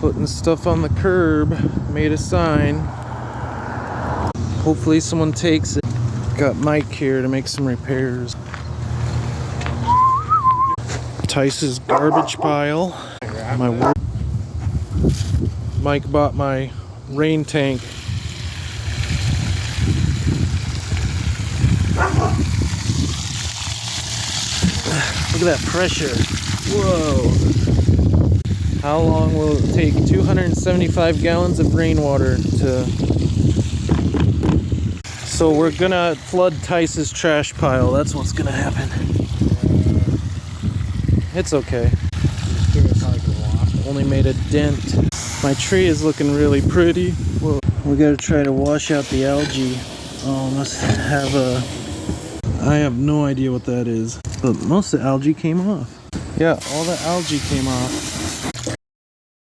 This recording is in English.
Putting stuff on the curb. Made a sign. Hopefully someone takes it. Got Mike here to make some repairs. Tice's garbage pile. My work. Mike bought my rain tank. Look at that pressure. Whoa. How long will it take 275 gallons of rainwater to... So we're gonna flood Tice's trash pile. That's what's gonna happen. It's okay. Only made a dent. My tree is looking really pretty. Whoa. We gotta try to wash out the algae. Oh, must have a... I have no idea what that is. But most of the algae came off. Yeah, all the algae came off.